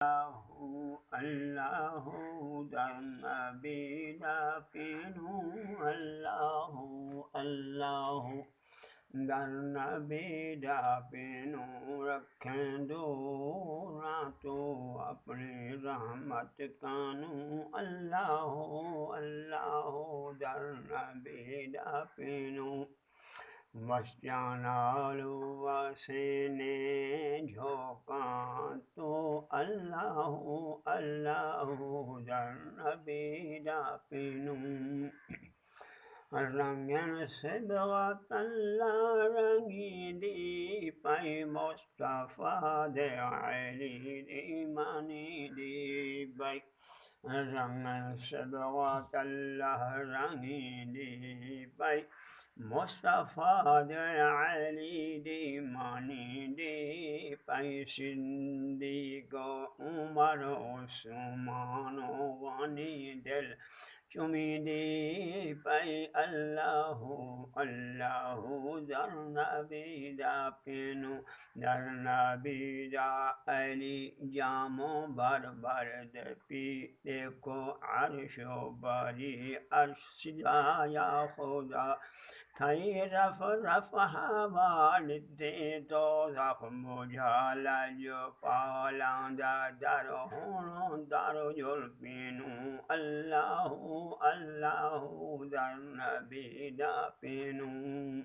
اللہ در نبی دفنوں اللہ اللہ در نبی دفنوں رکھیں دوراں تو اپنی رحمت کانوں اللہ اللہ در نبی دفنوں وسجانالو وسینے جھوکاں تو اللہ اللہ در نبی دفنوں رنگن صبغت اللہ رنگی دی پائی مصطفیٰ دے علی دی منی دی بائی رنگن صبغت اللہ رنگی دی پائی مصطفیٰ دے علی دی منی دی پائی صدیق عمر عثمان غنی دل چمی دی پائی اللہ اللہ در نبی دفنوں در نبی دا علی جاموں بر برد پی دیکھو عرش و بری عرش سجایا خدا تھئی رف رف حوال دے دوزخ بجھالا جو پالاندہ در ہونوں در جلپینوں اللہ اللہ در نبی دفنوں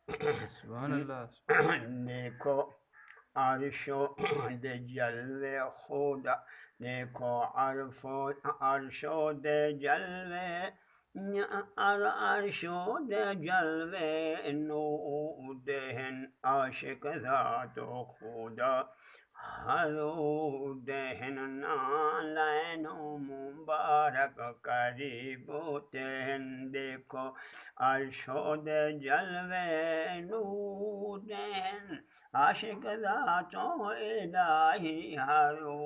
سبحان اللہ. دیکھو عرشو دے جلوے خدا دیکھو عرشو دے جلوے عرشو دے جلوے نو دہن عاشق ذات و خدا ہرو دہن نالین مبارک قریب تہن دیکھو عرشو دے جلوے نو دہن عاشق ذات و الہی ہرو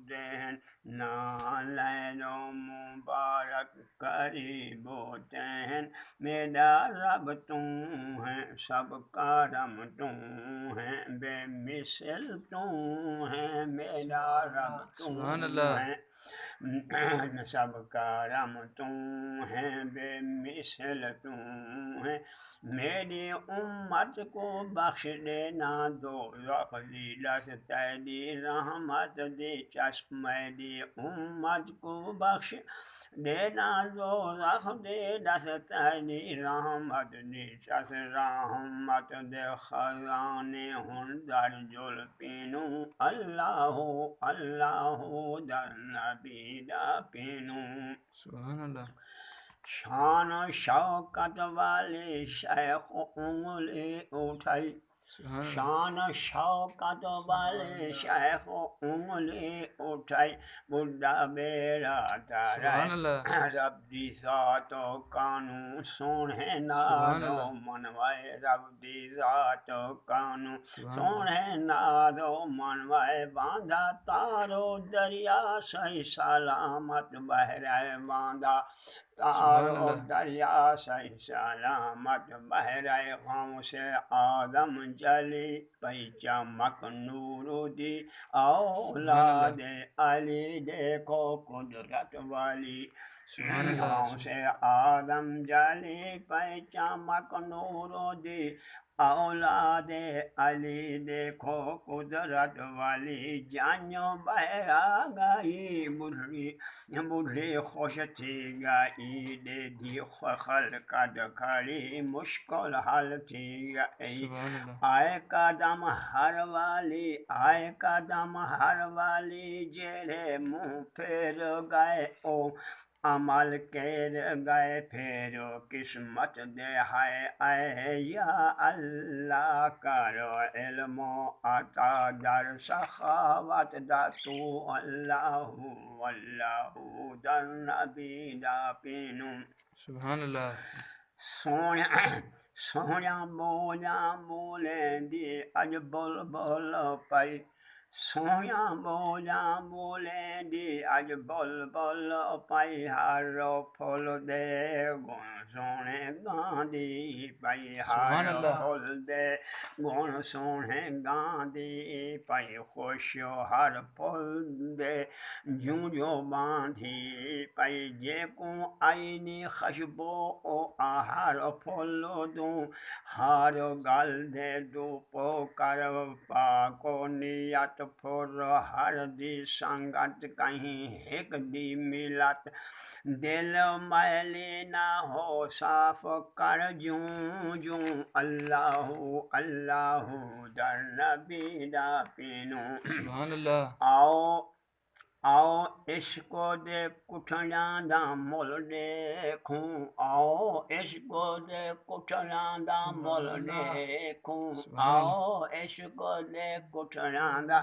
دہن نالین مبارک قریب تہن میرا رب تم ہے سب کا رم تم ہے بے مثل تم ہے میرا رب سبحان تم اللہ. ہے سب کا رم تم ہے بے مثل تم ہے میری امت کو بخش دینا دوزخ دی دست دی رحمت دی چشم میری امت کو بخش دینا دوزخ دی دست دی رحمت دی چشم رحمت دے خزانے ہن در جلپینوں اللہ اللہ در نبی دفنوں سبحان اللہ. شان و شوکت والے شیخ انگلی اٹھائی شان و شوکت والے شیخ انگلی اٹھائی بڈھا بیڑا سبحان اللہ. تارے رب دی ذات و کانوں سونے سبحان ناد و اللہ. منوائے رب دی ذات و کانوں سبحان اللہ. سونے ناد و منوائے باندھا تارو دریا صحیح سلامت بہرائے باندھا سبحان تارو اللہ. دریا صحیح سلامت بہرائے غم سے آدم جلی پئی چمک نور دی اولاد علی دیکھو قدرت والی سبحان اللہ. غم سے آدم جلی پئی چمک نور دی اولاد علی دیکھو قدرت والی جانیوں بہرا گئی بڑھی خوش تھی گئی دے دی خلقت کھڑی مشکل حل تھی گئی سبحان اللہ. آئے قدم ہر والی جڑے منہ پھیر گئے او عمل کر گئے پھر قسمت دے ہائے اے یا اللہ کرو علم و عطا در سخاوت دا تو اللہ واللہ در نبی دفنوں سبحان اللہ. سوہنیاں بولیاں بولیں دی اج بلبل پئی سویا بولا بولے دی اج بول بول پائی ہارو پھول دے گن سونے گاندی پائی سبحان ہارو اللہ پھول دے گن سونے گاندی پائی خوشیو ہر پھول دے جوں جو باندھی پائی جے کو آئینی خشبو او آہار پھول دوں ہار گل دے دو پوکر پاکو نیت پھر ہر دی سنگت کہیں ایک دی ملت دل میلی نہ ہو صاف کر جوں جوں اللہ اللہ در نبی دا پینوں سبحان اللہ آؤ آؤ عشق دے کٹھیاں دا مل دیکھوں آؤ عشق دے کٹھیاں دا مل دیکھوں سبحان اللہ آؤ عشق دے کٹھیاں دا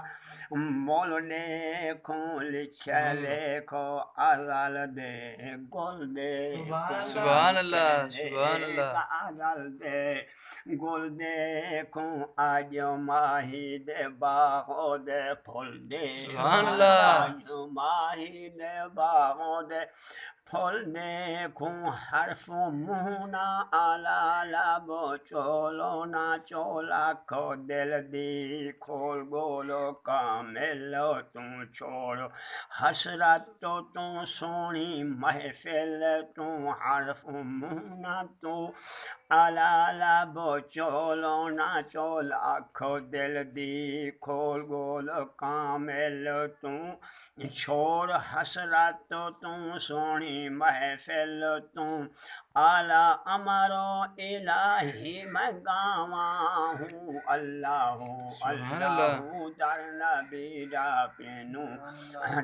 مل دیکھوں لکھے سبحان اللہ لکھو ازل دے گل دیکھوں سبحان لکھے اللہ سبحان لکھ اللہ ازل دے گل دیکھوں آج ماہی دے باغوں دے پھول سبحان دیکھوں اللہ آج ماہی دے باغوں دے پھول دیکھوں حرف مہنا آلا لب چولو نہ چولا کھو دل دی کھول گولو کامل تم چھوڑو حسرت تو سونی محفل تم حرف مہنا تو آلا لب چولو نہ چولا کھو دل دی کھول گول کامل تم چھوڑ حسرت تم سونی محفل تم اعلیٰ امرو الہی میں گاواں ہوں اللہ سبحان اللہ اللہ در نبی دا پینوں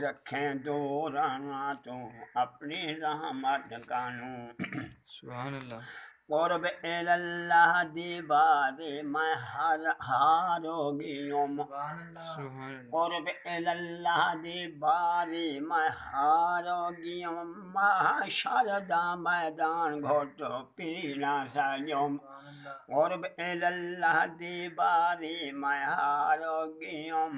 رکھیں دورانا تو اپنی رحمت کانوں سبحان اللہ قرب اللہ دی بادی میں ہاروگیوں سبحان اللہ قرب اللہ دی بادی میں ہاروگیوں محشر دا میدان گھوٹو پینا سایوں قرب اللہ دی بادی میں ہاروگیوں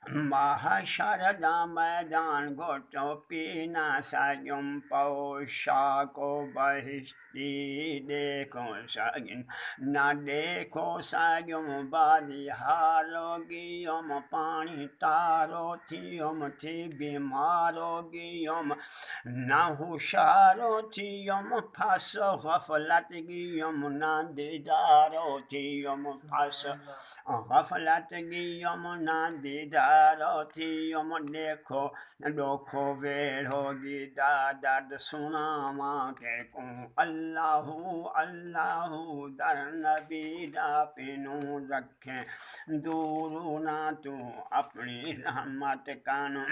محشر دا میدان گھوٹو پینا سایوں پوشا کو بہشتی دیکھو ساگن نہ دیکھو ساگم بادی ہاروگیم پانی تارو تھیم تھی بیماروگیم نہ ہوشارو تھیم پھس غفلت گیم نہ دیدارو تھیم پھس غفلت گیم نہ دیدارو تھیم دیکھو ڈوکھو ویر ہوگی دادد سنا ماں کے کوں اللہ اللہ در نبی دا پینوں رکھیں دور نہ تو اپنی رحمت کانوں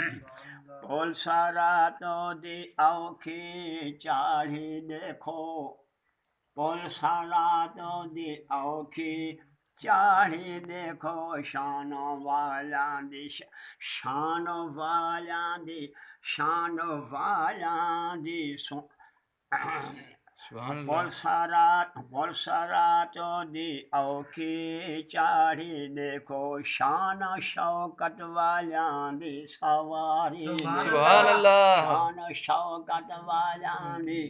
پول سارا تو دی اوکھی چاڑھی دیکھو پول سارا تو دی اوکھی چاڑھی دیکھو شانو والا دی شانو والا دی شانو والا دی سبحان اللہ پول سارا تو دی اوکھی چاڑھی دیکھو شان شوکت والیاں دی سواری سبحان اللہ شان شوکت والیاں دی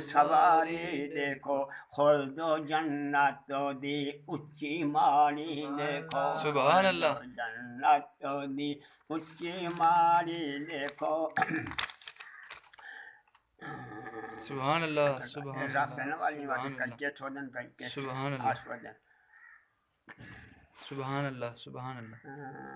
سواری دیکھو خلد و جنت دی اچھی ماڑی دیکھو سبحان اللہ جنت دی اچھی ماڑی دیکھو سبحان اللہ سبحان اللہ رافعنا والی سبحان والی اللہ کجے تھوڑن کجے سبحان اللہ آسودن سبحان اللہ سبحان اللہ